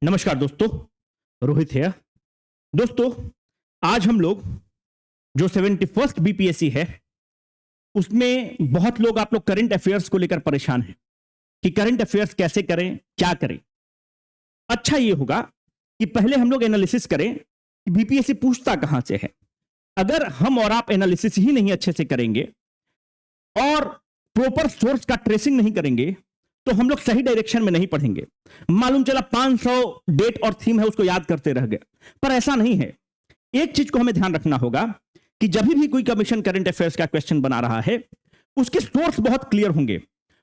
नमस्कार दोस्तों, रोहित है। दोस्तों, आज हम लोग जो 71st बीपीएससी है उसमें बहुत लोग आप लोग करंट अफेयर्स को लेकर परेशान हैं कि करंट अफेयर्स कैसे करें, क्या करें। अच्छा ये होगा कि पहले हम लोग एनालिसिस करें कि बीपीएससी पूछता कहां से है। अगर हम और आप एनालिसिस ही नहीं अच्छे से करेंगे और प्रॉपर सोर्स का ट्रेसिंग नहीं करेंगे तो हम लोग सही डायरेक्शन में नहीं पढ़ेंगे। मालूम चला 500 डेट और थीम है उसको याद करते रह गए, पर ऐसा नहीं है। एक चीज को हमें ध्यान रखना होगा कि जब भी कोई कमीशन करंट अफेयर्स का क्वेश्चन बना रहा है उसके सोर्स बहुत क्लियर होंगे।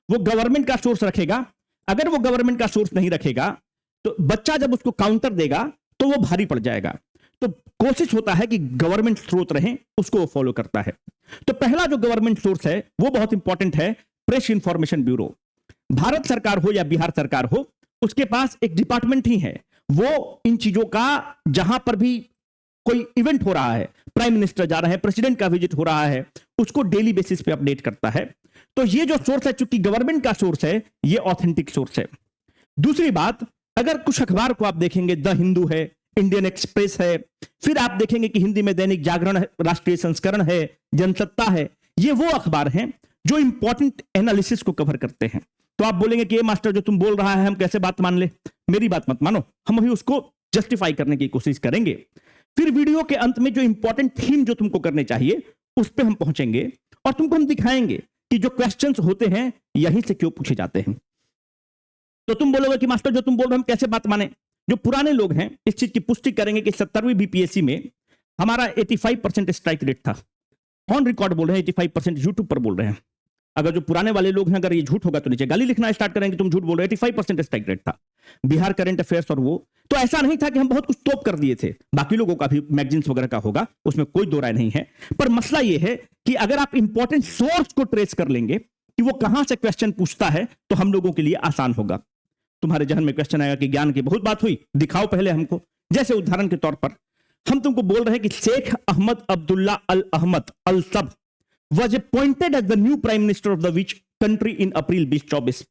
वो गवर्नमेंट का सोर्स रखेगा। अगर वो गवर्नमेंट का सोर्स नहीं रखेगा तो बच्चा जब उसको काउंटर देगा तो वो भारी पड़ जाएगा। तो कोशिश होता है कि गवर्नमेंट स्रोत रहे, उसको वो फॉलो करता है। तो पहला जो गवर्नमेंट सोर्स है वो बहुत इंपॉर्टेंट है, प्रेस इंफॉर्मेशन ब्यूरो। भारत सरकार हो या बिहार सरकार हो, उसके पास एक डिपार्टमेंट ही है। वो इन चीजों का जहां पर भी कोई इवेंट हो रहा है, प्राइम मिनिस्टर जा रहे हैं, प्रेसिडेंट का विजिट हो रहा है, उसको डेली बेसिस पे अपडेट करता है। तो ये जो सोर्स है, चूंकि गवर्नमेंट का सोर्स है, ये ऑथेंटिक सोर्स है। दूसरी बात, अगर कुछ अखबार को आप देखेंगे, द हिंदू है, इंडियन एक्सप्रेस है, फिर आप देखेंगे कि हिंदी में दैनिक जागरण है, राष्ट्रीय संस्करण है, जनसत्ता है, ये वो अखबार हैं जो इंपॉर्टेंट एनालिसिस को कवर करते हैं। तो आप बोलेंगे कि ये मास्टर जो तुम बोल रहा है हम कैसे बात मान ले। मेरी बात मत मानो, हम अभी उसको जस्टिफाई करने की कोशिश करेंगे। फिर वीडियो के अंत में जो इंपॉर्टेंट थीम जो तुमको करने चाहिए उस पर हम पहुंचेंगे और तुमको हम दिखाएंगे कि जो क्वेश्चंस होते हैं यहीं से क्यों पूछे जाते हैं। तो तुम बोलोगे कि मास्टर जो तुम बोल रहे हो हम कैसे बात माने। जो पुराने लोग हैं इस चीज की पुष्टि करेंगे कि 70वीं बीपीएससी में हमारा 85% स्ट्राइक रेट था। ऑन रिकॉर्ड बोल रहे हैं 85%, यूट्यूब पर बोल रहे हैं। अगर जो पुराने वाले लोग हैं, अगर ये झूठ होगा तो नीचे गाली लिखना स्टार्ट करेंगे, तुम झूठ बोल रहे हो। 85% स्ट्राइक रेट था बिहार करंट अफेयर्स। और वो तो ऐसा नहीं था कि हम बहुत कुछ तोप कर दिए थे। बाकी लोगों का भी मैगजीन्स वगैरह का होगा, उसमें कोई दो राय नहीं है। पर मसला ये है कि अगर आप इंपॉर्टेंट सोर्स को ट्रेस कर लेंगे कि वो कहां से क्वेश्चन पूछता है तो हम लोगों के लिए आसान होगा। तुम्हारे जहन में क्वेश्चन आएगा कि ज्ञान की बहुत बात हुई, दिखाओ पहले हमको। जैसे उदाहरण के तौर पर हम तुमको बोल रहे हैं कि शेख अहमद अब्दुल्ला अल अहमद अल सब was appointed as the new prime minister of the which country in अप्रैल 2024।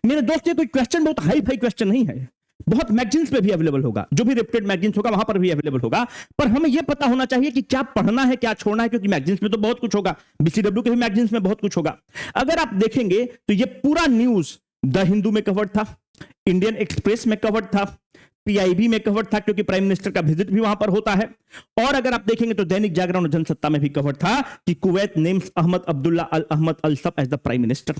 मेरे दोस्त, ये कोई क्वेश्चन बहुत हाई फाई क्वेश्चन नहीं है। बहुत मैगजीन्स पे भी अवेलेबल होगा, जो भी रेप्यूटेड मैगजीन्स होगा वहां पर भी अवेलेबल होगा। पर हमें यह पता होना चाहिए कि क्या पढ़ना है, क्या छोड़ना है, क्योंकि मैगजीन्स में तो बहुत कुछ होगा, बीसीडब्ल्यू के भी मैगजीन्स में बहुत कुछ होगा। अगर आप देखेंगे तो ये पूरा न्यूज द हिंदू में कवर्ड था, इंडियन एक्सप्रेस में कवर्ड था, पीआईबी में कवर्ड था क्योंकि प्राइम मिनिस्टर का विजिट भी वहां पर होता है। और अगर आप देखेंगे तो दैनिक जागरण और जनसत्ता में भी कवर्ड था कि कुवैत नेम्स अहमद अब्दुल्ला अल अहमद अल सब एज द प्राइम मिनिस्टर।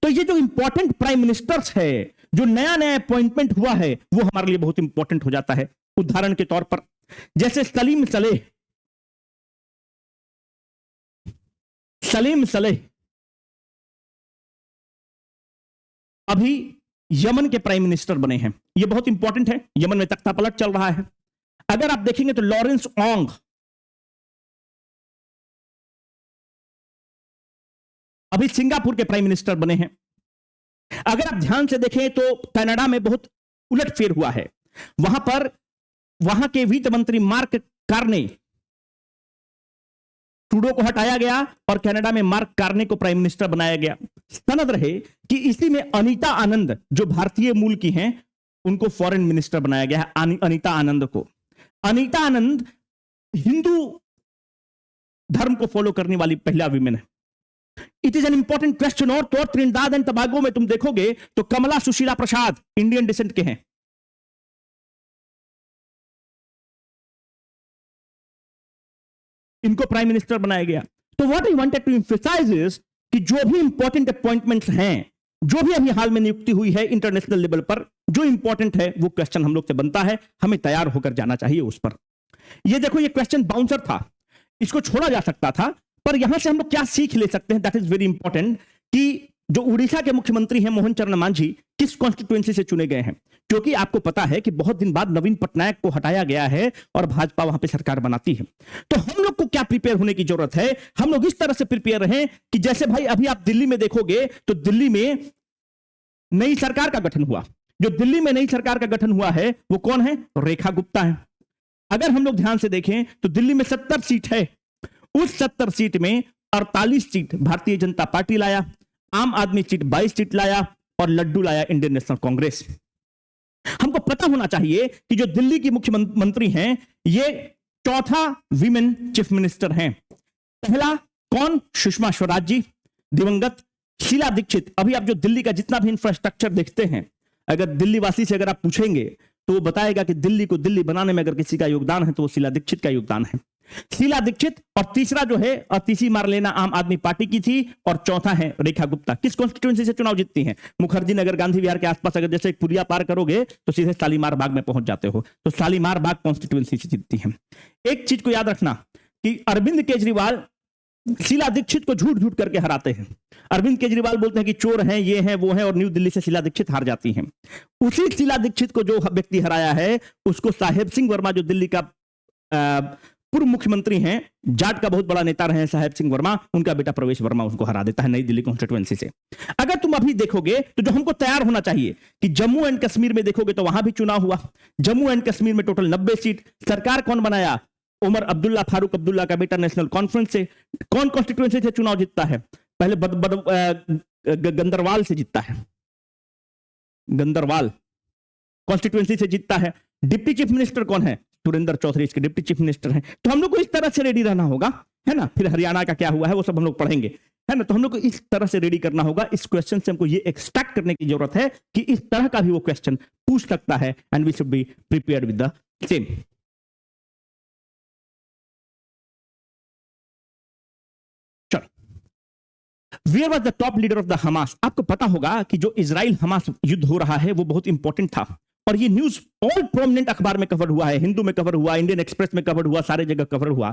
तो ये जो इंपॉर्टेंट प्राइम मिनिस्टर्स है, जो नया नया अपॉइंटमेंट हुआ है, वो हमारे लिए बहुत इंपॉर्टेंट हो जाता है। उदाहरण के तौर पर जैसे सलीम सलेह अभी यमन के प्राइम मिनिस्टर बने हैं। यह बहुत इंपॉर्टेंट है, यमन में तख्ता पलट चल रहा है। अगर आप देखेंगे तो लॉरेंस ओंग अभी सिंगापुर के प्राइम मिनिस्टर बने हैं। अगर आप ध्यान से देखें तो कनाडा में बहुत उलटफेर हुआ है। वहां के वित्त मंत्री मार्क कार्ने, ट्रूडो को हटाया गया और कनाडा में मार्क कार्ने को प्राइम मिनिस्टर बनाया गया। सनद रहे कि इसी में अनीता आनंद जो भारतीय मूल की हैं उनको फॉरेन मिनिस्टर बनाया गया है। अनीता आनंद को, अनीता आनंद हिंदू धर्म को फॉलो करने वाली पहला विमेन है। It is an important question. और तो त्रिनिदाद एंड टोबैगो में तुम देखोगे तो कमला सुशीला प्रसाद इंडियन डिसेंट के हैं। इनको प्राइम मिनिस्टर बनाया गया। तो what I wanted to emphasize is कि जो भी इंपॉर्टेंट अपॉइंटमेंट्स हैं, जो भी अभी हाल में नियुक्ति हुई है इंटरनेशनल लेवल पर, जो इंपॉर्टेंट है वो क्वेश्चन हम लोग से बनता है, हमें तैयार होकर जाना चाहिए उस पर। ये देखो, ये क्वेश्चन बाउंसर था, इसको छोड़ा जा सकता था, पर यहां से हम लोग क्या सीख ले सकते हैं, दैट इज वेरी इंपॉर्टेंट। कि जो उड़ीसा के मुख्यमंत्री हैं मोहन चरण मांझी किस कॉन्स्टिट्यूएंसी से चुने गए हैं, क्योंकि आपको पता है कि बहुत दिन बाद नवीन पटनायक को हटाया गया है और भाजपा वहां पे सरकार बनाती है। तो हम लोग को क्या प्रिपेयर होने की जरूरत है, हम लोग इस तरह से प्रिपेयर रहें कि जैसे भाई अभी आप दिल्ली में देखोगे तो दिल्ली में नई सरकार का गठन हुआ। जो दिल्ली में नई सरकार का गठन हुआ है वो कौन है, रेखा गुप्ता है। अगर हम लोग ध्यान से देखें तो दिल्ली में 70 सीट है, उस 70 सीट में 48 सीट भारतीय जनता पार्टी लाया, आम आदमी सीट 22 सीट लाया और लड्डू लाया इंडियन नेशनल कांग्रेस। हमको पता होना चाहिए कि जो दिल्ली की मुख्यमंत्री हैं, ये चौथा विमेन चीफ मिनिस्टर हैं। पहला कौन? सुषमा स्वराज जी, दिवंगत शीला दीक्षित। अभी आप जो दिल्ली का जितना भी इंफ्रास्ट्रक्चर देखते हैं, अगर दिल्ली वासी से अगर आप पूछेंगे तो वो बताएगा कि दिल्ली को दिल्ली बनाने में अगर किसी का योगदान है तो वो शीला दीक्षित का योगदान है। शीला दीक्षित, और तीसरा जो है अतिशी मारलेना आम आदमी पार्टी की थी, और चौथा है रेखा गुप्ता। किस कॉन्स्टिट्यूएंसी से चुनाव जीतती हैं? मुखर्जी नगर गांधी विहार के आसपास अगर जैसे एक पुलिया पार करोगे तो सीधे शालीमार बाग में पहुंच जाते हो, तो शालीमार बाग कॉन्स्टिट्यूएंसी से जीतती हैं। एक चीज को याद रखना कि अरविंद केजरीवाल शीला दीक्षित को झूठ झूठ करके हराते हैं। अरविंद केजरीवाल बोलते हैं कि चोर हैं, ये हैं, वो हैं, और न्यू दिल्ली से शीला दीक्षित हार जाती हैं। उसी शीला दीक्षित को जो व्यक्ति हराया है, उसको साहेब सिंह वर्मा, जो दिल्ली का पूर्व मुख्यमंत्री हैं, जाट का बहुत बड़ा नेता रहे हैं साहेब सिंह वर्मा, उनका बेटा प्रवेश वर्मा उसको हरा देता है नई दिल्ली कॉन्स्टिट्यूएंसी से। अगर तुम अभी देखोगे तो जो हमको तैयार होना चाहिए कि जम्मू एंड कश्मीर में देखोगे तो वहां भी चुनाव हुआ। जम्मू एंड कश्मीर में टोटल 90 सीट। सरकार कौन बनाया? उमर अब्दुल्ला, फारूक अब्दुल्ला का बेटा नेशनल कॉन्फ्रेंस से। कौन कॉन्स्टिट्यूएंसी से चुनाव जीतता है? पहले गंदरवाल से जीतता है, गंदरवाल कॉन्स्टिट्यूएंसी से जीतता है। डिप्टी चीफ मिनिस्टर कौन है? सुरेंद्र चौधरी इसके डिप्टी चीफ मिनिस्टर हैं। तो हम लोग को इस तरह से रेडी रहना होगा, है ना। फिर हरियाणा का क्या हुआ है वो सब हम लोग पढ़ेंगे, है ना। तो हम लोग को इस तरह से रेडी करना होगा। इस क्वेश्चन से हमको ये एक्सपेक्ट करने की जरूरत है कि इस तरह का भी वो क्वेश्चन पूछ सकता है, and we should be prepared with the same. Where was the top leader of the Hamas? आपको पता होगा कि जो इजराइल हमास युद्ध हो रहा है वो बहुत इंपॉर्टेंट था, और ये न्यूज ऑल प्रोमिनेंट अखबार में कवर हुआ है, हिंदू में कवर हुआ, इंडियन एक्सप्रेस में कवर हुआ, सारे जगह कवर हुआ।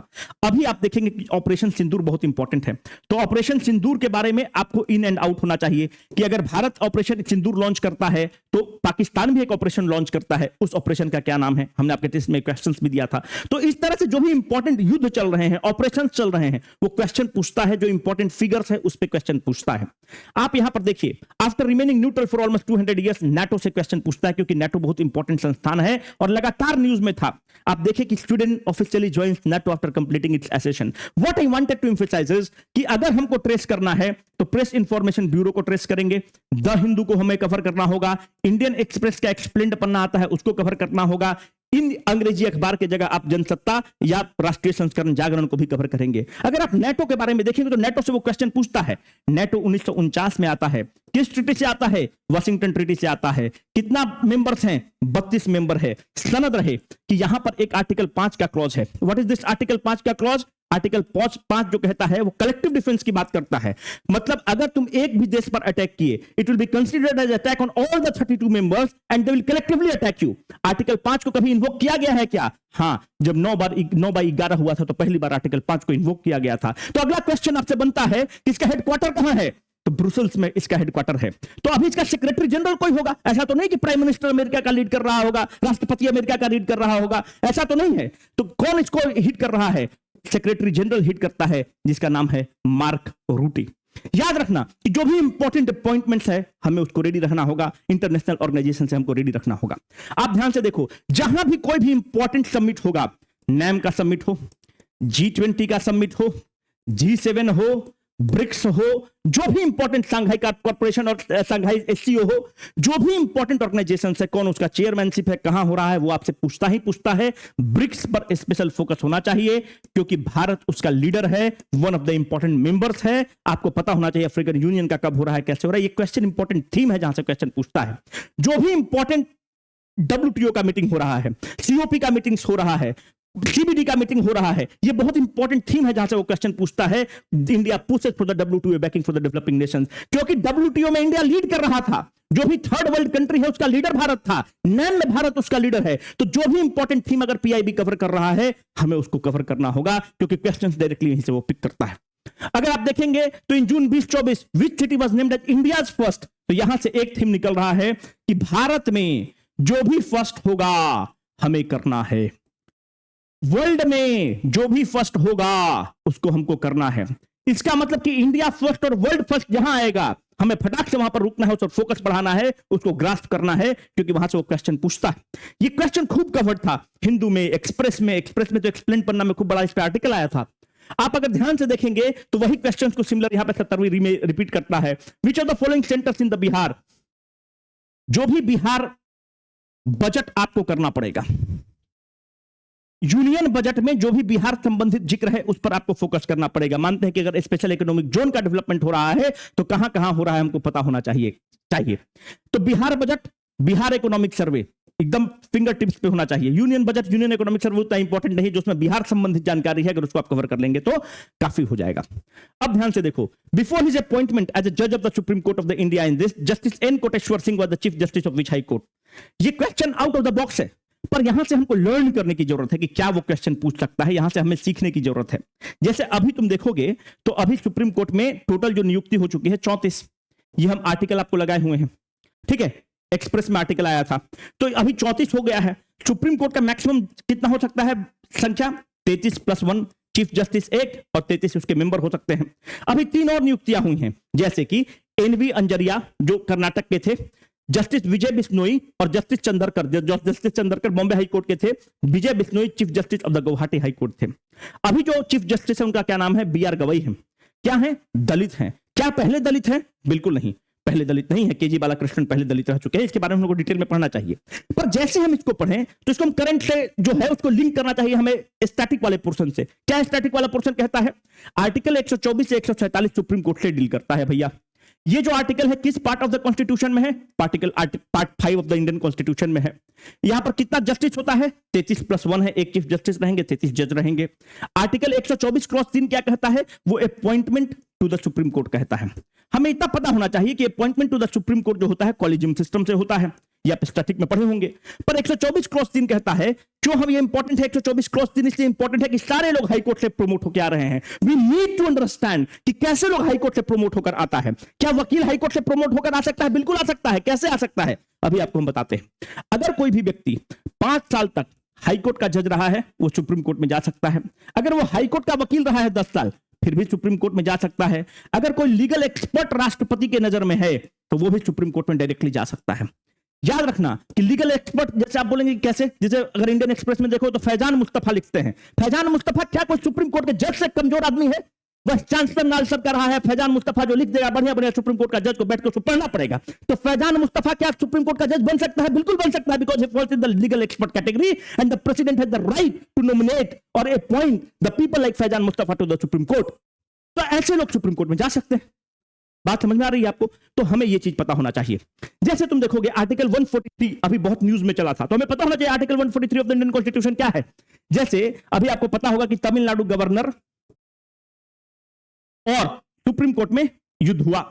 अभी आप देखेंगे कि ऑपरेशन सिंदूर बहुत इंपॉर्टेंट है। तो ऑपरेशन सिंदूर के बारे में आपको इन एंड आउट होना चाहिए कि अगर भारत ऑपरेशन सिंदूर लॉन्च करता है तो पाकिस्तान भी एक ऑपरेशन लॉन्च करता है, उस ऑपरेशन का क्या नाम है? हमने आपके टेस्ट में क्वेश्चन भी दिया था। तो इस तरह से जो भी इंपॉर्टेंट युद्ध चल रहे हैं, ऑपरेशन चल रहे हैं, वो क्वेश्चन पूछता है। जो इंपॉर्टेंट फिगर्स है उस पर क्वेश्चन पूछता है। आप यहां पर देखिए, after remaining neutral for almost 200 years, NATO से क्वेश्चन पूछता है, क्योंकि नाटो बहुत इंपॉर्टेंट संस्थान है और लगातार न्यूज में था। आप देखिए कि Sweden officially joins NATO after completing its accession. What I wanted to emphasize is कि अगर हमको ट्रेस करना है तो प्रेस इंफॉर्मेशन ब्यूरो को ट्रेस करेंगे, द हिंदू को हमें कवर करना होगा, इंडियन एक्सप्रेस का एक्सप्लेन्ड पन्ना आता है उसको कवर करना होगा, इन अंग्रेजी अखबार की जगह आप जनसत्ता या राष्ट्रीय संस्करण जागरण को भी कवर करेंगे। अगर आप नेटो के बारे में देखेंगे तो नेटो से वो क्वेश्चन पूछता है। नेटो 1949 में आता है। किस ट्रीटी से आता है? वाशिंगटन ट्रीटी से आता है। कितना मेंबर्स हैं? 32 मेंबर है। सनद रहे कि यहां पर एक आर्टिकल 5 का क्लॉज है। व्हाट इज दिस आर्टिकल 5 का क्लॉज? आर्टिकल 5 जो कहता है वो कलेक्टिव डिफेंस की बात करता है। मतलब अगर तुम एक भी देश पर अटैक किए, it will be considered as attack on all the 32 members and they will collectively attack you. Article 5 को कभी इन्वोक किया गया है क्या? हां, जब 9/11 हुआ था तो पहली बार आर्टिकल 5 को इन्वोक किया गया था। तो अगला क्वेश्चन आपसे बनता है कि इसका हेडक्वार्टर कहां है? तो ब्रुसेल्स में इसका हेडक्वार्टर है। तो अभी इसका सेक्रेटरी जनरल कोई होगा? ऐसा तो नहीं कि प्राइम मिनिस्टर अमेरिका का लीड कर रहा होगा, राष्ट्रपति अमेरिका का लीड कर रहा होगा, ऐसा तो नहीं है। तो कौन इसको हिट कर रहा है? सेक्रेटरी जनरल हिट करता है, जिसका नाम है मार्क रूटी। याद रखना कि जो भी इंपॉर्टेंट अपॉइंटमेंट्स है हमें उसको रेडी रखना होगा, इंटरनेशनल ऑर्गेनाइजेशन से हमको रेडी रखना होगा। आप ध्यान से देखो, जहां भी कोई भी इंपॉर्टेंट समिट होगा, नैम का समिट हो, G20 का समिट हो, G7 हो, ब्रिक्स हो, जो भी इंपॉर्टेंट शंघाई कॉर्पोरेशन और शंघाई SCO हो, जो भी इंपॉर्टेंट ऑर्गेनाइजेशन है, कौन उसका चेयरमैनशिप है, कहां हो रहा है, वो आपसे पूछता ही पूछता है। ब्रिक्स पर स्पेशल फोकस होना चाहिए क्योंकि भारत उसका लीडर है, one of the important members है। आपको पता होना चाहिए अफ्रीकन यूनियन का कब हो रहा है, कैसे हो रहा है। ये क्वेश्चन इंपॉर्टेंट थीम है जहां से क्वेश्चन पूछता है। जो भी इंपॉर्टेंट WTO का मीटिंग हो रहा है, COP का मीटिंग हो रहा है, CBD का मीटिंग हो रहा है, ये बहुत इंपॉर्टेंट थीम है जहां से वो क्वेश्चन पूछता है। India pushes for the WTO banking for the developing Nations, क्योंकि WTO में इंडिया लीड कर रहा था। जो भी थर्ड वर्ल्ड कंट्री है उसका लीडर भारत था, नैम में भारत उसका लीडर है। तो जो भी इंपॉर्टेंट थीम अगर PIB कवर कर रहा है हमें उसको कवर करना होगा, क्योंकि क्वेश्चन डायरेक्टली यहीं से वो पिक करता है। अगर आप देखेंगे तो in June 2024 which city was named as India's first, तो यहां से एक थीम निकल रहा है कि भारत में जो भी फर्स्ट होगा हमें करना है, वर्ल्ड में जो भी फर्स्ट होगा उसको हमको करना है। इसका मतलब कि इंडिया फर्स्ट और वर्ल्ड फर्स्ट जहां आएगा हमें फटाक से वहां पर रुकना है, उस पर फोकस बढ़ाना है, उसको ग्रास्प करना है, क्योंकि वहां से वो क्वेश्चन पूछता है। ये क्वेश्चन खूब कवर्ड था हिंदू में, एक्सप्रेस में तो एक्सप्लेन पन्ना में खूब बड़ा इस पर आर्टिकल आया था। आप अगर ध्यान से देखेंगे तो वही क्वेश्चन को सिमिलर यहां पे 70वीं में रिपीट करता है। Which are the following centres in the Bihar? जो भी बिहार बजट आपको करना पड़ेगा। यूनियन बजट में जो भी बिहार संबंधित जिक्र है उस पर आपको फोकस करना पड़ेगा। मानते हैं कि अगर स्पेशल इकोनॉमिक जोन का डेवलपमेंट हो रहा है तो कहां कहां हो रहा है हमको पता होना चाहिए। तो Bihar budget, Bihar economic survey एकदम फिंगर टिप्स पे होना चाहिए। Union budget, union economic survey उतना इंपॉर्टेंट नहीं, जो उसमें बिहार संबंधित जानकारी है, अगर उसको आप कवर कर लेंगे तो काफी हो जाएगा। अब ध्यान से देखो, before his appointment as a जज of the supreme court of the India in this, justice N Koteswar Singh was the chief justice of which high court. ये question out of the box है, पर यहां से हमको लर्न करने की जरूरत है कि क्या वो क्वेश्चन पूछ सकता है, यहां से हमें सीखने की जरूरत है। जैसे अभी तुम देखोगे तो अभी सुप्रीम कोर्ट में टोटल जो नियुक्ति हो चुकी है 34, ये हम आर्टिकल आपको लगाए हुए हैं, ठीक है, एक्सप्रेस में आर्टिकल आया था, तो अभी 34 हो गया है। सुप्रीम कोर्ट का मैक्सिमम कितना हो सकता है संख्या? 33 + 1, चीफ जस्टिस 1 और 33 उसके मेंबर हो सकते हैं। अभी 3 और नियुक्तियां हुई हैं, जैसे कि एनवी अंजरिया जो कर्नाटक के थे, जस्टिस विजय बिश्नोई और justice Chandrakar Bombay high court के थे, Vijay Bishnoi chief justice of the Guwahati high court थे। अभी जो चीफ जस्टिस है उनका क्या नाम है? बी आर गवई है। क्या है? दलित हैं। क्या पहले दलित हैं? बिल्कुल नहीं, पहले दलित नहीं है। केजी बालाकृष्णन पहले दलित रह चुके हैं, इसके बारे में हमको डिटेल में पढ़ना चाहिए। पर जैसे हम इसको पढ़ें तो इसको हम करंट से जो है उसको लिंक करना चाहिए हमें स्टैटिक वाले पोर्शन से। क्या स्टैटिक वाला पोर्शन कहता है? आर्टिकल 124 से 146 सुप्रीम कोर्ट से डील करता है भैया। ये जो आर्टिकल है किस पार्ट ऑफ द कॉन्स्टिट्यूशन में है? Part 5 of the Indian constitution में है। यहां पर कितना जस्टिस होता है? 33 + 1 है, एक चीफ जस्टिस रहेंगे, 33 जज रहेंगे। आर्टिकल 124(3) क्या कहता है? वो appointment to the supreme Court कहता है। हमें इतना पता होना चाहिए कि appointment to the supreme Court जो होता है कॉलेजियम सिस्टम से होता है, या आप स्टैटिक में पढ़े होंगे। पर 124(3) कहता है, क्यों हम ये इंपॉर्टेंट है 124(3) इसलिए इंपॉर्टेंट है कि सारे लोग हाईकोर्ट से प्रमोट होकर आ रहे हैं। वी नीड टू अंडरस्टैंड कि कैसे लोग हाईकोर्ट से प्रमोट होकर आता है। क्या वकील हाईकोर्ट से प्रमोट होकर आ सकता है? बिल्कुल आ सकता है। कैसे आ सकता है अभी आपको हम बताते हैं। अगर कोई भी व्यक्ति 5 साल तक हाईकोर्ट का जज रहा है वो सुप्रीम कोर्ट में जा सकता है। अगर वो हाईकोर्ट का वकील रहा है 10 साल फिर भी सुप्रीम कोर्ट में जा सकता है। अगर कोई लीगल एक्सपर्ट राष्ट्रपति के नजर में है तो वो भी सुप्रीम कोर्ट में डायरेक्टली जा सकता है। याद रखना कि लीगल एक्सपर्ट, जैसे आप बोलेंगे कैसे, जैसे अगर इंडियन एक्सप्रेस में देखो तो फैजान मुस्तफा लिखते हैं। फैजान मुस्तफा क्या कोई सुप्रीम कोर्ट के जज से कमजोर आदमी है? वाइस चांसलर नालसर कर रहा है, फैजान मुस्तफा जो लिख देगा बढ़िया बढ़िया सुप्रीम कोर्ट का जज को बैठ कर उसको पढ़ना पड़ेगा। तो फैजान मुस्तफा क्या सुप्रीम कोर्ट का जज बन सकता है? बिल्कुल बन सकता है, because he falls in the legal expert category and the president has the right to nominate और appoint the people like Faizan Mustafa to the supreme court. तो ऐसे लोग सुप्रीम कोर्ट में जा सकते हैं। बात समझ में आ रही है आपको? तो हमें यह चीज पता होना चाहिए। जैसे तुम देखोगे आर्टिकल 143 अभी बहुत न्यूज में चला था, तो हमें पता होना चाहिए article 143 of the Indian constitution क्या है। जैसे अभी आपको पता होगा कि तमिलनाडु गवर्नर और सुप्रीम कोर्ट में युद्ध हुआ।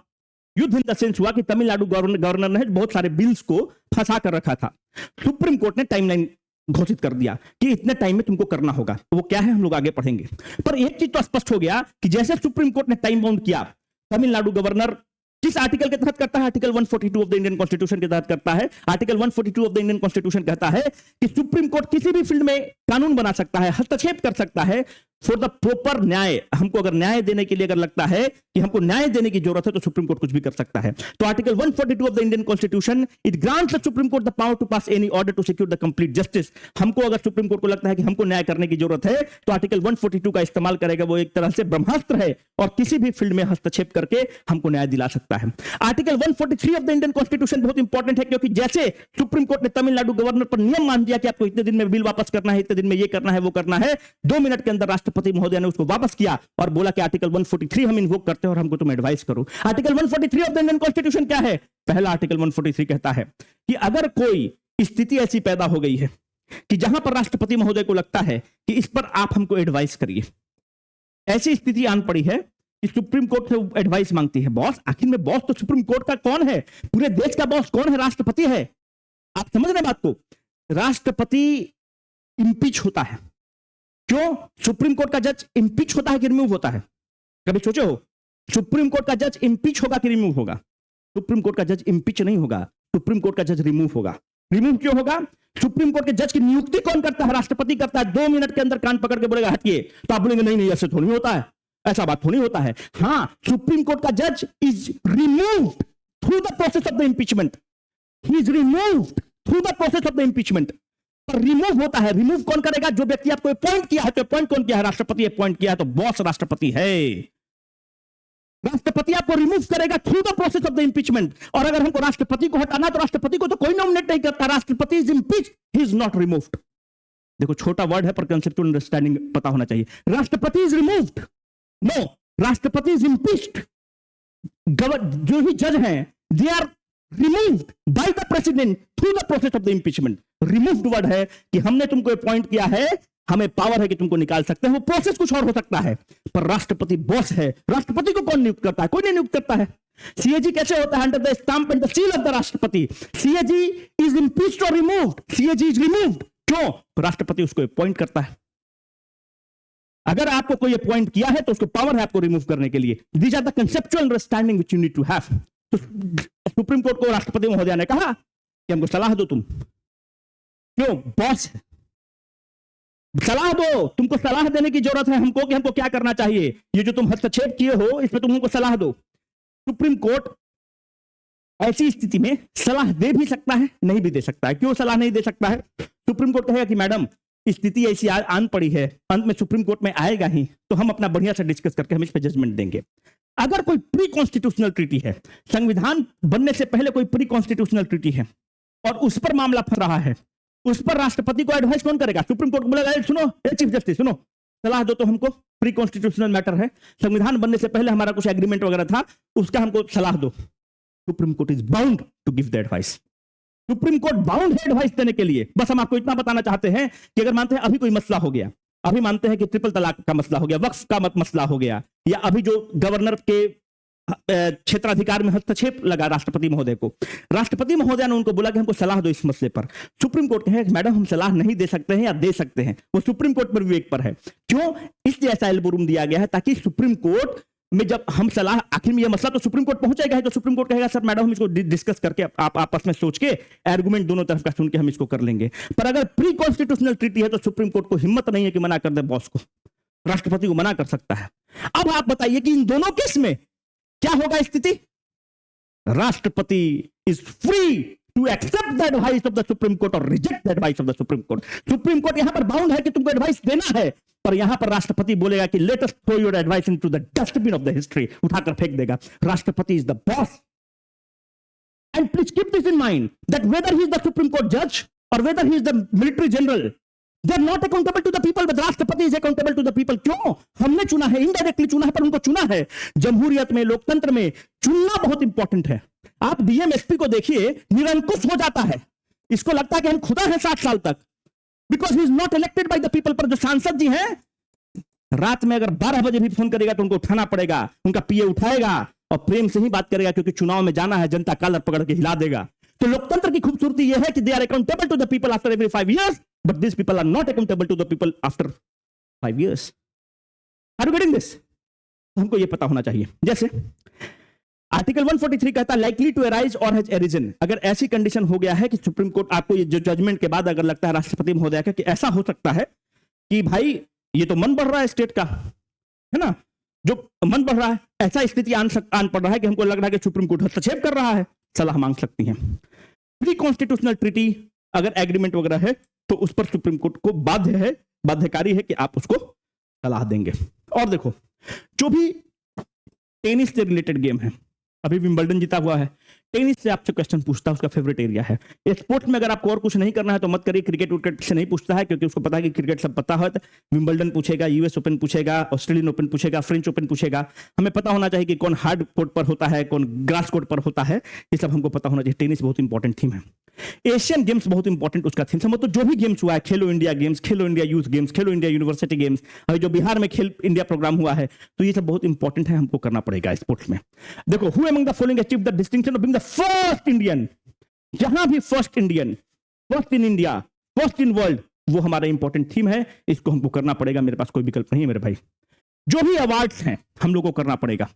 युद्ध इन द सेंस हुआ कि तमिलनाडु गवर्नर ने बहुत सारे बिल्स को फंसा कर रखा था। सुप्रीम कोर्ट ने टाइमलाइन घोषित कर दिया कि इतने टाइम में तुमको करना होगा। तो वो क्या है हम लोग आगे पढ़ेंगे। पर एक चीज तो स्पष्ट हो गया कि जैसे सुप्रीम कोर्ट ने टाइम बाउंड किया, तमिलनाडु गवर्नर किस आर्टिकल के तहत करता है? Article 142 of the Indian constitution के तहत करता है। Article 142 of the Indian constitution कहता है कि सुप्रीम कोर्ट किसी भी फील्ड में कानून बना सकता है, हस्तक्षेप कर सकता है फॉर द प्रॉपर न्याय। हमको अगर न्याय देने के लिए अगर लगता है कि हमको न्याय देने की जरूरत है तो सुप्रीम कोर्ट कुछ भी कर सकता है। तो article 142 of the Indian constitution it grants the supreme Court the power to pass any order to secure the complete justice. हमको अगर सुप्रीम कोर्ट को लगता है कि हमको न्याय करने की जरूरत है तो आर्टिकल 142 का इस्तेमाल करेगा। वो एक तरह से ब्रह्मास्त्र है और किसी भी फील्ड में हस्तक्षेप करके हमको न्याय दिला सकता है। Article 143 of the Indian constitution बहुत इंपॉर्टेंट है, क्योंकि जैसे सुप्रीम कोर्ट ने तमिलनाडु गवर्नर पर नियम मान दिया कि आपको इतने दिन में बिल वापस करना है, इतने दिन में ये करना है वो करना है, 2 मिनट के अंदर राष्ट्रपति महोदय ने उसको वापस किया और बोला कि आर्टिकल 143 हम इन्वोक करते हैं और हमको तुम एडवाइस करो। Article 143 of the Indian constitution क्या है? पहला आर्टिकल 143 कहता है कि अगर कोई स्थिति ऐसी पैदा हो गई है कि जहां पर राष्ट्रपति महोदय को लगता है कि इस पर आप हमको एडवाइस करिए, ऐसी स्थिति आन पड़ी है कि सुप्रीम कोर्ट से एडवाइस मांगती है। बॉस, आखिर में बॉस तो सुप्रीम कोर्ट का कौन है? पूरे देश का बॉस कौन है? राष्ट्रपति है। आप समझ रहे बात को? राष्ट्रपति इंपीच होता है। क्यों? सुप्रीम कोर्ट का जज इंपीच होता है कि रिमूव होता है? कभी सोचे हो? सुप्रीम कोर्ट का जज इंपीच होगा कि रिमूव होगा? सुप्रीम कोर्ट का जज इंपीच नहीं होगा, सुप्रीम कोर्ट का जज रिमूव होगा। रिमूव क्यों होगा? सुप्रीम कोर्ट के जज की नियुक्ति कौन करता है? राष्ट्रपति करता है। 2 मिनट के अंदर कान पकड़ के बोलेगा हटिए, तो आप बोलेंगे नहीं नहीं ऐसे थोड़ी होता है, ऐसा बात थोड़ी होता है। हां, सुप्रीम कोर्ट का जज is removed through the process of the impeachment. He is removed through the process of the impeachment. पर रिमूव होता है। रिमूव कौन करेगा? जो व्यक्ति आपको अपॉइंट किया है। तो अपॉइंट कौन किया है? राष्ट्रपति अपॉइंट किया है, तो बॉस राष्ट्रपति है। राष्ट्रपति आपको रिमूव करेगा through the process of the impeachment. और अगर हमको राष्ट्रपति को हटाना तो राष्ट्रपति को तो कोई नॉमिनेट नहीं करता, राष्ट्रपति is impeached, he is not removed. देखो छोटा वर्ड है पर कंसेप्चुअल अंडरस्टैंडिंग पता होना चाहिए। राष्ट्रपति इज रिमूव्ड, नो, राष्ट्रपति इज इम्पीच्ड। जो भी जज हैं they are removed by the president through the process of the impeachment. Removed word है कि हमने तुमको अपॉइंट किया है, हमें पावर है कि तुमको निकाल सकते हैं। वो प्रोसेस कुछ और हो सकता है, पर राष्ट्रपति बॉस है। राष्ट्रपति को कौन नियुक्त करता है? कोई नहीं नियुक्त करता है। सीएजी कैसे होता है? Under the stamp and the seal of the राष्ट्रपति। सीएजी इज इम्पीच्ड और रिमूव्ड, सीएजी इज रिमूव्ड। क्यों? राष्ट्रपति उसको अपॉइंट करता है। अगर आपको कोई अपॉइंट किया है तो उसको पावर है आपको रिमूव करने के लिए। These are the conceptual understanding which you need to have. तो सुप्रीम कोर्ट को राष्ट्रपति महोदय ने कहा कि हमको सलाह दो तुम। क्यों? बॉस है, सलाह दो। तुमको सलाह देने की जरूरत है हमको कि हमको क्या करना चाहिए। ये जो तुम हस्तक्षेप किए हो इसमें तुम हमको सलाह दो। सुप्रीम कोर्ट ऐसी स्थिति में सलाह दे भी सकता है, नहीं भी दे सकता है। क्यों सलाह नहीं दे सकता है? सुप्रीम कोर्ट कहेगा कि मैडम स्थिति ऐसी आन पड़ी है, अंत में सुप्रीम कोर्ट में आएगा ही, तो हम अपना बढ़िया से डिस्कस करके हम इस पे जजमेंट देंगे। अगर कोई प्री कॉन्स्टिट्यूशनल ट्रीटी है, संविधान बनने से पहले कोई प्री कॉन्स्टिट्यूशनल ट्रीटी है और उस पर मामला फंस रहा है, उस पर राष्ट्रपति को एडवाइस कौन करेगा? सुप्रीम कोर्ट बोलेगा सुनो चीफ जस्टिस सुनो, सलाह दो तो हमको, प्री कॉन्स्टिट्यूशनल मैटर है, संविधान बनने से पहले हमारा कुछ एग्रीमेंट वगैरह था, उसका हमको सलाह दो। Supreme Court is bound to give the advice. Supreme Court bound है एडवाइस देने के लिए। बस हम आपको इतना बताना चाहते हैं कि अगर मानते हैं अभी कोई मसला हो गया, अभी मानते हैं कि ट्रिपल तलाक का मसला हो गया, वक्फ का मसला हो गया, या अभी जो गवर्नर के क्षेत्राधिकार में हस्तक्षेप लगा राष्ट्रपति महोदय को, राष्ट्रपति महोदय ने उनको बोला कि हमको सलाह दो इस मसले पर। सुप्रीम कोर्ट कहे मैडम हम सलाह नहीं दे सकते हैं या दे सकते हैं, वो सुप्रीम कोर्ट पर विवेक पर है। क्यों? इसलिए ऐसा एल्बो रूम दिया गया है ताकि सुप्रीम कोर्ट में जब हम सलाह, आखिर में यह मसला तो सुप्रीम कोर्ट पहुंचेगा है, तो सुप्रीम कोर्ट कहेगा सर मैडम हम इसको डिस्कस करके आप आपस में सोच के आर्गुमेंट दोनों तरफ का सुन के हम इसको कर लेंगे। पर अगर प्री कॉन्स्टिट्यूशनल ट्रीटी है तो सुप्रीम कोर्ट को हिम्मत नहीं है कि मना कर दे बॉस को, राष्ट्रपति को मना कर सकता है। अब आप बताइए कि इन दोनों केस में क्या होगा स्थिति? राष्ट्रपति is free to accept the advice of the supreme court और reject the advice of the supreme court. Supreme court यहां पर बाउंड है कि तुमको एडवाइस देना है, पर यहां पर राष्ट्रपति बोलेगा कि let us throw your advice into the dustbin of the history, उठाकर फेंक देगा। राष्ट्रपति is the boss. And please keep this in mind that whether he is the supreme Court जज और whether he is the military general, they are not accountable to the people, but राष्ट्रपति is accountable to the people। क्यों? हमने चुना है, indirectly चुना है, पर उनको चुना है। जमहूरियत में, लोकतंत्र में चुनना बहुत इंपॉर्टेंट है। आप डीएमएसपी को देखिए, निरंकुश हो जाता है, इसको लगता है कि हम खुदा है 60 साल तक, because he is not elected by the people. पर जो सांसद जी हैं, रात में अगर 12 बजे भी फोन करेगा तो उनको उठाना पड़ेगा, उनका पीए उठाएगा और प्रेम से ही बात करेगा, क्योंकि चुनाव में जाना है, जनता कॉलर पकड़ के हिला देगा। तो लोकतंत्र की खूबसूरती यह है कि they are accountable to the people after every 5 years, but these people are not accountable to the people after 5 years. Are you getting this? हमको ये पता होना चाहिए। जैसे आर्टिकल 143 कहता है लाइकली टू अराइज और हैज अरिजन। अगर ऐसी कंडीशन हो गया है कि सुप्रीम कोर्ट आपको ये जो जजमेंट के बाद अगर लगता है राष्ट्रपति महोदय का कि ऐसा हो सकता है कि भाई ये तो मन बढ़ रहा है स्टेट का, है ना, जो मन बढ़ रहा है, ऐसा स्थिति आन पड़ रहा है कि हमको लग रहा है कि सुप्रीम कोर्ट हस्तक्षेप कर रहा है, सलाह मांग सकती है। प्री कॉन्स्टिट्यूशनल ट्रीटी अगर एग्रीमेंट वगैरह है तो उस पर सुप्रीम कोर्ट को बाध्यकारी है कि आप उसको सलाह देंगे। और देखो, जो भी टेनिस से रिलेटेड गेम है, अभी विंबलडन जीता हुआ है, टेनिस से आपसे क्वेश्चन पूछता है, उसका फेवरेट एरिया है। स्पोर्ट्स में अगर आपको और कुछ नहीं करना है तो मत करिए, क्रिकेट विकेट से नहीं पूछता है, क्योंकि उसको पता है कि क्रिकेट सब पता है। विंबलडन पूछेगा, यूएस ओपन पूछेगा, ऑस्ट्रेलियन ओपन पूछेगा, फ्रेंच ओपन पूछेगा। हमें पता होना चाहिए कि कौन हार्ड कोर्ट पर होता है, कौन ग्रास कोर्ट पर होता है, ये सब हमको पता होना चाहिए। टेनिस बहुत इंपॉर्टेंट थीम है। एशियन गेम्स बहुत इंपॉर्टेंट उसका थीम समझ। तो जो भी गेम्स हुआ है, खेलो इंडिया गेम्स, खेलो इंडिया यूथ गेम्स, खेलो इंडिया यूनिवर्सिटी गेम्स, अभी जो बिहार में खेल इंडिया प्रोग्राम हुआ है, तो ये सब बहुत इंपॉर्टेंट है, हमको करना पड़ेगा स्पोर्ट्स में। देखो, who among the following achieve the distinction of being the first Indian, जहां भी first Indian, first in India, first in world, वो हमारा इंपॉर्टेंट थीम है, इसको हमको करना पड़ेगा। मेरे पास कोई विकल्प नहीं है मेरे भाई। जो भी अवार्ड्स हैं हम लोग को करना पड़ेगा।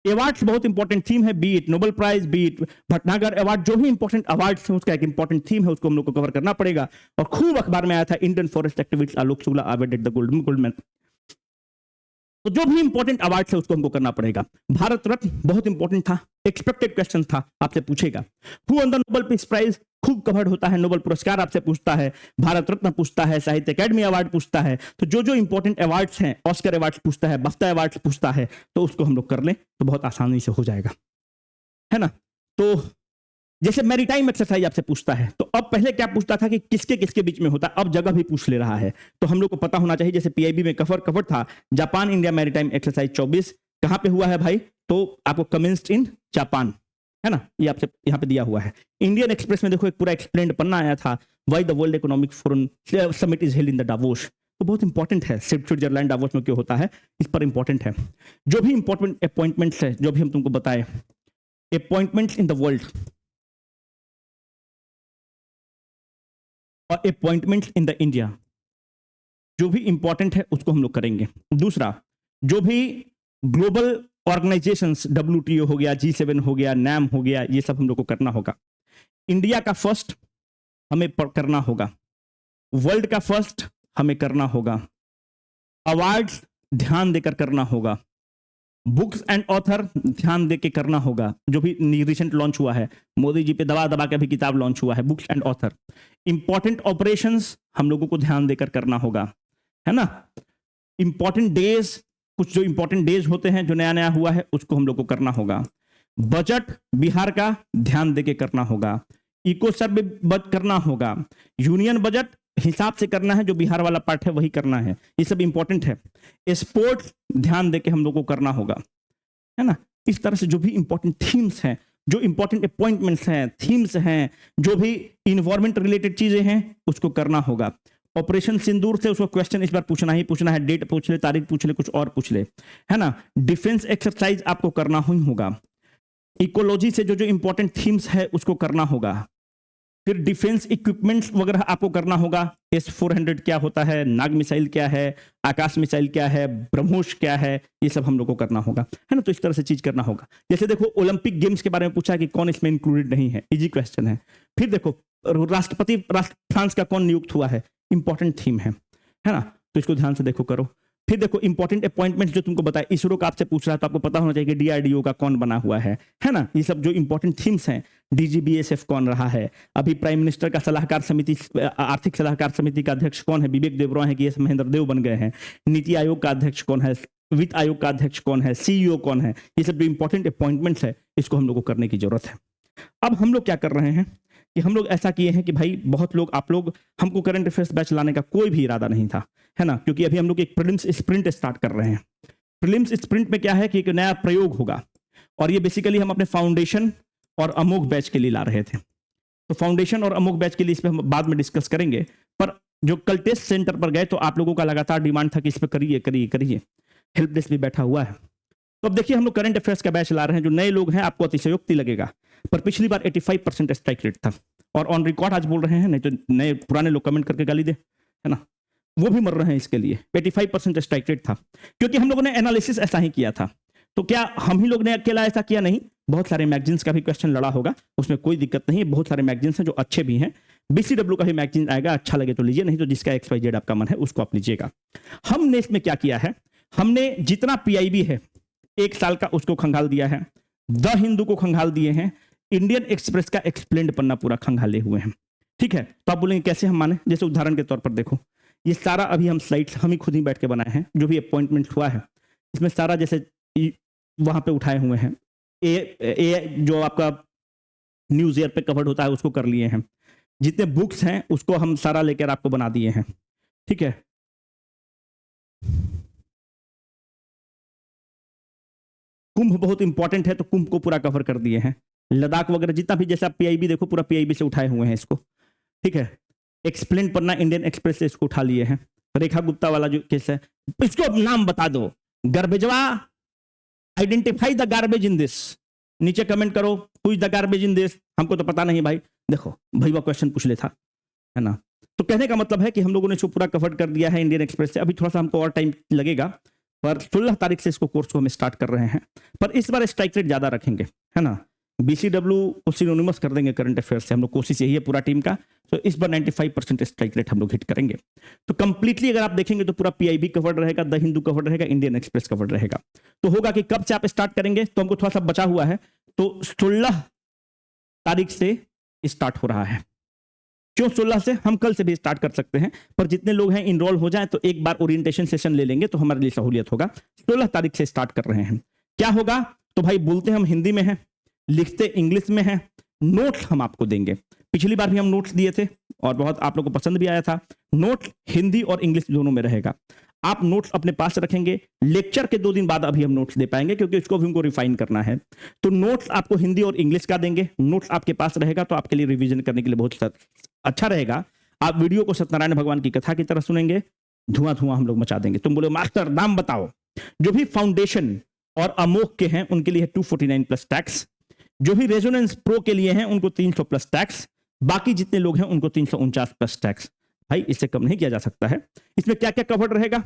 अवार्ड्स बहुत इंपॉर्टेंट थीम है, be it Nobel prize, be it Bhatnagar award, जो भी इंपॉर्टेंट अवार्ड्स हैं उसका एक इंपॉर्टेंट थीम है, उसको हम लोग को कवर करना पड़ेगा। और खूब अखबार में आया था Indian forest activist Alok Shukla awarded the gold medal. तो जो भी इंपॉर्टेंट अवार्ड्स है उसको हमको करना पड़ेगा। भारत रत्न बहुत इंपॉर्टेंट था, एक्सपेक्टेड क्वेश्चन था, आपसे पूछेगा। Who on the Nobel peace prize, खूब कवर्ड होता है, नोबेल पुरस्कार आपसे पूछता है, भारत रत्न पूछता है, साहित्य अकेडमी अवार्ड पूछता है। तो जो जो इंपॉर्टेंट अवार्ड्स हैं, ऑस्कर अवार्ड पूछता है, बाफ्टा अवार्ड पूछता है, तो उसको हम लोग कर लें तो बहुत आसानी से हो जाएगा, है ना। तो जैसे मैरीटाइम एक्सरसाइज आपसे पूछता है, तो अब पहले क्या पूछता था कि किसके किसके बीच में होता है, अब जगह भी पूछ ले रहा है। तो हम लोग को पता होना चाहिए, जैसे पीआईबी में कवर था जापान इंडिया मैरीटाइम एक्सरसाइज 24, कहां पे हुआ है भाई, तो आपको कमेंस्ड इन जापान, है ना, ये आपसे यहाँ पे दिया हुआ है। इंडियन एक्सप्रेस में देखो एक पूरा एक्सप्लेन्ड पन्ना आया था, why the world economic forum summit is held in the Davos, तो बहुत इंपॉर्टेंट है, स्विट्जरलैंड डावोस में क्यों होता है, इस पर इंपॉर्टेंट है। जो भी इंपॉर्टेंट अपॉइंटमेंट्स है, जो भी हम तुमको बताए, अपॉइंटमेंट्स इन द वर्ल्ड और अपॉइंटमेंट्स इन द इंडिया, जो भी इंपॉर्टेंट है उसको हम लोग करेंगे। दूसरा, जो भी ग्लोबल ऑर्गेनाइजेशंस, WTO हो गया, G7 हो गया, NAM हो गया, ये सब हम लोग को करना होगा। इंडिया का फर्स्ट हमें करना होगा, वर्ल्ड का फर्स्ट हमें करना होगा, अवार्ड्स ध्यान देकर करना होगा, बुक्स एंड ऑथर ध्यान देके करना होगा, जो भी रिसेंट लॉन्च हुआ है, मोदी जी पे दबा दबा के भी किताब लॉन्च हुआ है, books and author. Important operations हम लोगों को ध्यान देकर करना होगा, है ना। इंपॉर्टेंट डेज, कुछ जो इंपॉर्टेंट डेज होते हैं जो नया नया हुआ है उसको हम लोग को करना होगा। बजट बिहार का ध्यान देके करना होगा, इको सर्वे करना होगा, यूनियन बजट हिसाब से करना है, जो बिहार वाला पार्ट है वही करना है, ये सब इंपॉर्टेंट है। स्पोर्ट्स ध्यान देके हम लोग को करना होगा, है ना। इस तरह से जो भी इंपॉर्टेंट थीम्स हैं, जो इंपॉर्टेंट अपॉइंटमेंट्स हैं, थीम्स हैं, जो भी इन्वायरमेंट रिलेटेड चीजें हैं उसको करना होगा। ऑपरेशन सिंदूर से उसको क्वेश्चन इस बार पूछना ही पूछना है, डेट पूछ ले, तारीख पूछ ले, कुछ और पूछ ले, है ना। डिफेंस एक्सरसाइज आपको करना ही होगा। इकोलॉजी से जो जो इंपॉर्टेंट थीम्स है उसको करना होगा। फिर डिफेंस इक्विपमेंट्स वगैरह आपको करना होगा। S-400 क्या होता है, नाग मिसाइल क्या है, आकाश मिसाइल क्या है, ब्रह्मोस क्या है, ये सब हम लोग को करना होगा, है ना। तो इस तरह से चीज करना होगा। जैसे देखो ओलंपिक गेम्स के बारे में पूछा है कि कौन इसमें इंक्लूडेड नहीं है, इजी क्वेश्चन है। फिर देखो राष्ट्रपति फ्रांस का कौन नियुक्त हुआ है, इंपॉर्टेंट थीम है ना। तो इसको ध्यान से देखो, करो। फिर देखो इंपॉर्टेंट अपॉइंटमेंट जो तुमको बताया, इसरो का आपसे पूछ रहा है तो आपको पता होना चाहिए कि DRDO का कौन बना हुआ है ना। ये सब जो इंपॉर्टेंट थीम्स हैं, DGBSF कौन रहा है, अभी प्राइम मिनिस्टर का सलाहकार समिति, आर्थिक सलाहकार समिति का अध्यक्ष कौन है, विवेक देबरॉय है कि एस महेंद्र देव बन गए हैं। नीति आयोग का अध्यक्ष कौन है, वित्त आयोग का अध्यक्ष कौन है, CEO कौन है, ये सब जो इंपॉर्टेंट अपॉइंटमेंट्स है इसको हम लोग को करने की जरूरत है। अब हम लोग क्या कर रहे हैं कि हम लोग ऐसा किए हैं कि भाई बहुत लोग, आप लोग, हमको करंट अफेयर्स बैच लाने का कोई भी इरादा नहीं था, है ना, क्योंकि अभी हम लोग एक प्रीलिम्स स्प्रिंट स्टार्ट कर रहे हैं। प्रीलिम्स स्प्रिंट में क्या है कि एक नया प्रयोग होगा, और ये बेसिकली हम अपने फाउंडेशन और अमोघ बैच के लिए ला रहे थे। तो फाउंडेशन और अमोघ बैच के लिए इस पर हम बाद में डिस्कस करेंगे, पर जो कल टेस्ट सेंटर पर गए तो आप लोगों का लगातार डिमांड था कि इस पर करिए करिए करिए, हेल्प डेस्क भी बैठा हुआ है। तो अब देखिए हम लोग करंट अफेयर्स का बैच ला रहे हैं। जो नए लोग हैं आपको अतिशयोक्ति लगेगा, पर पिछली बार 85% स्ट्राइक रेट था, और ऑन रिकॉर्ड आज बोल रहे हैं, नहीं तो नए पुराने लोग कमेंट करके गाली दे, है ना, वो भी मर रहे हैं इसके लिए। 85% स्ट्राइक रेट था, क्योंकि हम लोगों ने एनालिसिस ऐसा ही किया था। तो क्या हम ही लोग ने अकेला ऐसा किया? नहीं, बहुत सारे मैगजीन्स का भी क्वेश्चन लड़ा होगा, उसमें कोई दिक्कत नहीं है। बहुत सारे मैगजीन्स हैं जो अच्छे भी हैं। BCW का भी मैगजीन आएगा, अच्छा लगे तो लीजिए, नहीं तो जिसका XYZ आपका मन है उसको आप लीजिएगा। हमने इसमें क्या किया है, हमने जितना PIB है 1 साल का उसको खंगाल दिया है, द हिंदू को खंगाल दिए हैं, इंडियन एक्सप्रेस का एक्सप्लेन्ड पन्ना पूरा खंगाले हुए हैं। ठीक है, तो आप बोलेंगे कैसे हम माने? जैसे उदाहरण के तौर पर देखो, ये सारा अभी हम स्लाइड्स हम ही खुद ही बैठ के बनाए हैं, जो भी अपॉइंटमेंट हुआ है इसमें सारा जैसे वहां पे उठाए हुए हैं। जो आपका न्यूज ईयर पे कवर्ड होता है उसको कर लिए हैं, जितने बुक्स हैं उसको हम सारा लेकर आपको बना दिए हैं। ठीक है, कुंभ बहुत इंपॉर्टेंट है तो कुंभ को पूरा कवर कर दिए हैं। लद्दाख वगैरह जितना भी, जैसे आप PIB देखो पूरा PIB से उठाए हुए हैं इसको। ठीक है, एक्सप्लेन पन्ना इंडियन एक्सप्रेस से इसको उठा लिए हैं। रेखा गुप्ता वाला जो केस है, इसको नाम बता दो, गार्बेजवा, identify the garbage in this, नीचे कमेंट करो who is the garbage in this. हमको तो पता नहीं भाई, देखो भैया क्वेश्चन पूछ ले था, है ना। तो कहने का मतलब है कि हम लोगों ने इसको पूरा कवर कर दिया है इंडियन एक्सप्रेस से। अभी थोड़ा सा हमको और टाइम लगेगा, पर 16 तारीख से इसको कोर्स को हम स्टार्ट कर रहे हैं। पर इस बार स्ट्राइक रेट ज्यादा रखेंगे, है ना। BCW को सिनोनिमस कर देंगे करंट अफेयर्स से, हम लोग कोशिश यही है पूरा टीम का। तो इस बार 95% स्ट्राइक रेट हम लोग हिट करेंगे। तो कंप्लीटली अगर आप देखेंगे तो पूरा PIB कवर्ड रहेगा, द हिंदू कवर्ड रहेगा, इंडियन एक्सप्रेस कवर्ड रहेगा। तो होगा कि कब से आप स्टार्ट करेंगे, तो हमको थोड़ा सा बचा हुआ है, तो 16 तारीख से स्टार्ट हो रहा है। क्यों 16 से? हम कल से भी स्टार्ट कर सकते हैं, पर जितने लोग हैं इनरोल हो जाए तो एक बार ओरिएंटेशन सेशन ले लेंगे तो हमारे लिए सहूलियत होगा। 16 तारीख से स्टार्ट कर रहे हैं। क्या होगा? तो भाई बोलते हम हिंदी में हैं, लिखते इंग्लिश में हैं, नोट्स हम आपको देंगे। पिछली बार भी हम नोट्स दिए थे और बहुत आप लोगों को पसंद भी आया था। नोट्स हिंदी और इंग्लिश दोनों में रहेगा। आप नोट्स अपने पास रखेंगे। लेक्चर के 2 दिन बाद अभी हम नोट्स दे पाएंगे क्योंकि उसको भी हमको रिफाइन करना है। तो नोट्स आपको हिंदी और इंग्लिश का देंगे। नोट्स आपके पास रहेगा तो आपके लिए रिवीजन करने के लिए बहुत अच्छा रहेगा। आप वीडियो को सत्यनारायण भगवान की कथा की तरह सुनेंगे, धुआं धुआं हम लोग मचा देंगे। तुम बोले मास्टर नाम बताओ। जो भी फाउंडेशन और अमोघ के हैं उनके लिए 249 प्लस टैक्स। जो भी रेजोनेंस प्रो के लिए हैं उनको 300 प्लस टैक्स। बाकी जितने लोग हैं उनको 349 प्लस टैक्स। भाई इससे कम नहीं किया जा सकता है। इसमें क्या क्या कवर्ड रहेगा?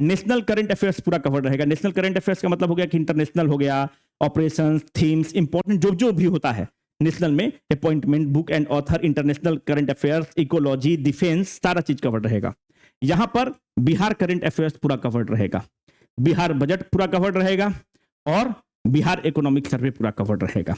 नेशनल करंट अफेयर्स पूरा कवर्ड रहेगा। नेशनल करंट अफेयर्स का मतलब हो गया कि इंटरनेशनल हो गया, ऑपरेशंस, थीम्स, इंपॉर्टेंट जो जो भी होता है नेशनल में, appointment, book and author, international current affairs, ecology, defence, सारा चीज कवर्ड रहेगा। यहां पर बिहार करंट अफेयर्स पूरा कवर्ड रहेगा, बिहार बजट पूरा कवर्ड रहेगा और बिहार इकोनॉमिक सर्वे पूरा कवर्ड रहेगा।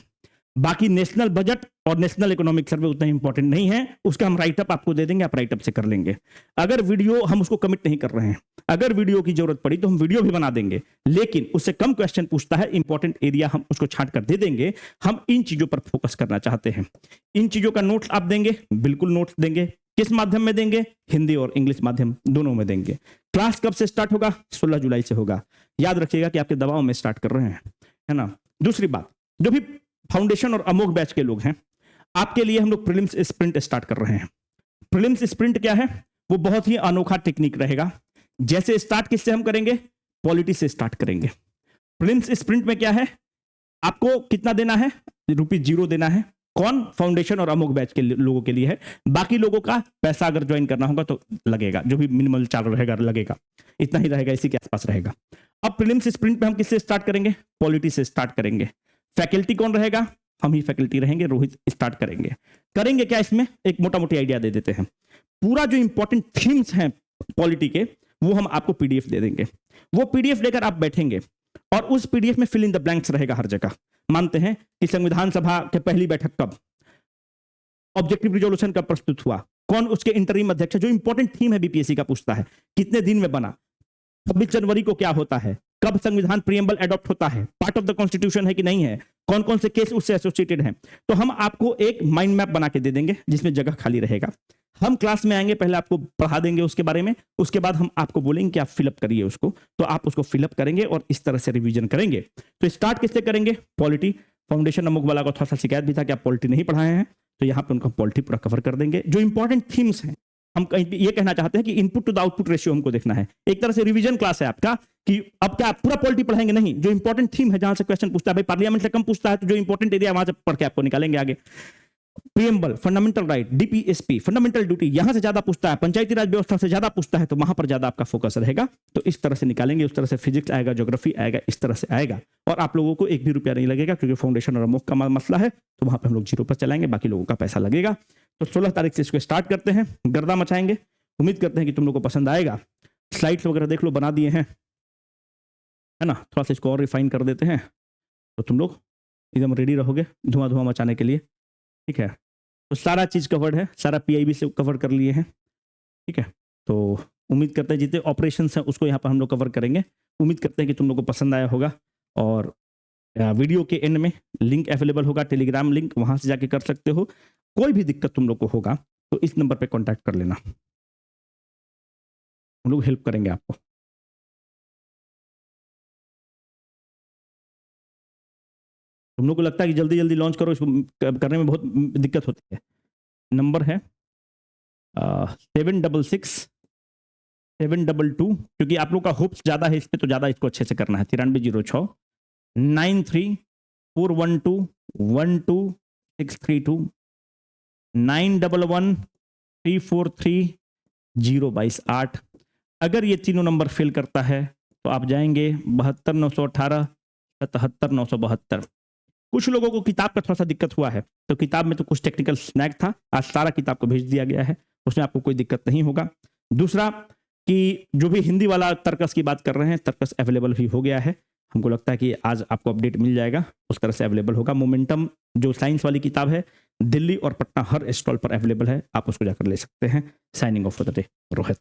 बाकी नेशनल बजट और नेशनल इकोनॉमिक सर्वे उतना इंपॉर्टेंट नहीं है, उसका हम राइटअप आपको दे देंगे, आप राइटअप से कर लेंगे। अगर वीडियो, हम उसको कमिट नहीं कर रहे हैं, अगर वीडियो की जरूरत पड़ी तो हम वीडियो भी बना देंगे, लेकिन उससे कम क्वेश्चन पूछता है, इंपॉर्टेंट एरिया हम उसको छांट कर दे देंगे। हम इन चीजों पर फोकस करना चाहते हैं। इन चीजों का नोट्स आप देंगे? बिल्कुल नोट्स देंगे। किस माध्यम में देंगे? हिंदी और इंग्लिश माध्यम दोनों में देंगे। क्लास कब से स्टार्ट होगा? 16 जुलाई से होगा। याद रखिएगा कि आपके दबाव में स्टार्ट कर रहे हैं, है ना। दूसरी बात, जो भी फाउंडेशन और अमोघ बैच के लोग हैं, आपके लिए हम लोग प्रीलिम्स स्प्रिंट स्टार्ट कर रहे हैं। प्रीलिम्स स्प्रिंट क्या है? वो बहुत ही अनोखा टेक्निक रहेगा। जैसे स्टार्ट किससे हम करेंगे? पॉलिटी से स्टार्ट करेंगे। प्रीलिम्स स्प्रिंट में क्या है? आपको कितना देना है? ₹0 देना है। कौन? फाउंडेशन और अमोघ बैच के लोगों के लिए है। बाकी लोगों का पैसा अगर ज्वाइन करना होगा तो लगेगा, जो भी मिनिमल चार्ज रहेगा लगेगा, इतना ही रहेगा, इसी के आसपास रहेगा। अब प्रीलिम्स स्प्रिंट में हम किससे स्टार्ट करेंगे? पॉलिटी से स्टार्ट करेंगे। फैकल्टी कौन रहेगा? हम ही फैकल्टी रहेंगे, रोहित स्टार्ट करेंगे। करेंगे क्या इसमें? एक मोटा मोटी आइडिया दे देते हैं। पूरा जो इंपॉर्टेंट थीम्स हैं पॉलिटी के, वो हम आपको पीडीएफ दे देंगे। वो पीडीएफ लेकर आप बैठेंगे और उस पीडीएफ में फिल इन द ब्लैंक्स रहेगा हर जगह। मानते हैं कि संविधान सभा के पहली बैठक कब, ऑब्जेक्टिव रिजोल्यूशन कब प्रस्तुत हुआ, कौन उसके इंटरिम अध्यक्ष, जो इंपॉर्टेंट थीम है बीपीएससी का पूछता है, कितने दिन में बना, 26 जनवरी को क्या होता है, कब संविधान प्रीएम्बल एडॉप्ट होता है, पार्ट ऑफ द कॉन्स्टिट्यूशन है कि नहीं है, कौन कौन से केस उससे एसोसिएटेड हैं। तो हम आपको एक माइंड मैप बना के दे देंगे जिसमें जगह खाली रहेगा। हम क्लास में आएंगे, पहले आपको पढ़ा देंगे उसके बारे में, उसके बाद हम आपको बोलेंगे कि आप फिलअप करिए उसको, तो आप उसको फिलअप करेंगे और इस तरह से रिवीजन करेंगे। तो स्टार्ट किससे करेंगे? पॉलिटी। फाउंडेशन अमुक वाला को थोड़ा सा शिकायत भी था कि आप पॉलिटी नहीं पढ़ाए हैं, तो यहाँ पे उनका पॉलिटी पूरा कवर कर देंगे। जो इंपॉर्टेंट थीम्स हैं, हम ये कहना चाहते हैं कि input to the output ratio हमको देखना है। एक तरह से रिवीजन क्लास है आपका कि अब क्या पूरा पॉलिटी पढ़ाएंगे नहीं, जो इंपॉर्टेंट थीम है जहां से क्वेश्चन पूछता है, भाई पार्लियामेंट से कम पूछता है तो जो इंपॉर्टेंट एरिया वहां से पढ़ के आपको निकालेंगे आगे। Preamble, fundamental right, DPSP, fundamental duty, यहां से ज्यादा पूछता है, पंचायती राज व्यवस्था से ज्यादा पूछता है, तो वहां पर ज्यादा आपका फोकस रहेगा। तो इस तरह से निकालेंगे, उस तरह से फिजिक्स आएगा, ज्योग्राफी आएगा, इस तरह से आएगा। और आप लोगों को एक भी रुपया नहीं लगेगा क्योंकि फाउंडेशन और अमुक का मसला है, तो वहां पर हम लोग 0 पर चलाएंगे, बाकी लोगों का पैसा लगेगा। तो 16 तारीख से इसको स्टार्ट करते हैं, गर्दा मचाएंगे। उम्मीद करते हैं कि तुम लोग को पसंद आएगा। स्लाइड्स वगैरह देख लो, बना दिए हैं, है ना। थोड़ा सा इसको और रिफाइन कर देते हैं तो तुम लोग एकदम रेडी रहोगे धुआं धुआं मचाने के लिए, ठीक है। तो सारा चीज कवर्ड है, सारा पीआईबी से कवर कर लिए हैं, ठीक है। तो उम्मीद करते हैं जितने ऑपरेशंस हैं उसको यहाँ पर हम लोग कवर करेंगे। उम्मीद करते हैं कि तुम लोग को पसंद आया होगा। और वीडियो के एंड में लिंक अवेलेबल होगा, टेलीग्राम लिंक, वहां से जाके कर सकते हो। कोई भी दिक्कत तुम लोग को होगा तो इस नंबर पे कांटेक्ट कर लेना, हम लोग हेल्प करेंगे आपको। तुम लोग को लगता है कि जल्दी जल्दी लॉन्च करो, इसको करने में बहुत दिक्कत होती है। नंबर है 766-722, क्योंकि आप लोग का होप्स ज्यादा है इस पे, तो ज्यादा इसको अच्छे से करना है। 9306 9341212632 911343 अगर ये तीनों नंबर फेल करता है तो आप जाएंगे 72 918 77 972। कुछ लोगों को किताब का थोड़ा सा दिक्कत हुआ है, तो किताब में तो कुछ टेक्निकल स्नैग था, आज सारा किताब को भेज दिया गया है, उसमें आपको कोई दिक्कत नहीं होगा। दूसरा कि जो भी हिंदी वाला तर्कस की बात कर रहे हैं, तर्कस अवेलेबल भी हो गया है। हमको लगता है कि आज आपको अपडेट मिल जाएगा, उस तरह से अवेलेबल होगा। मोमेंटम जो साइंस वाली किताब है, दिल्ली और पटना हर स्टॉल पर अवेलेबल है, आप उसको जाकर ले सकते हैं। Signing off for the day, Rohit.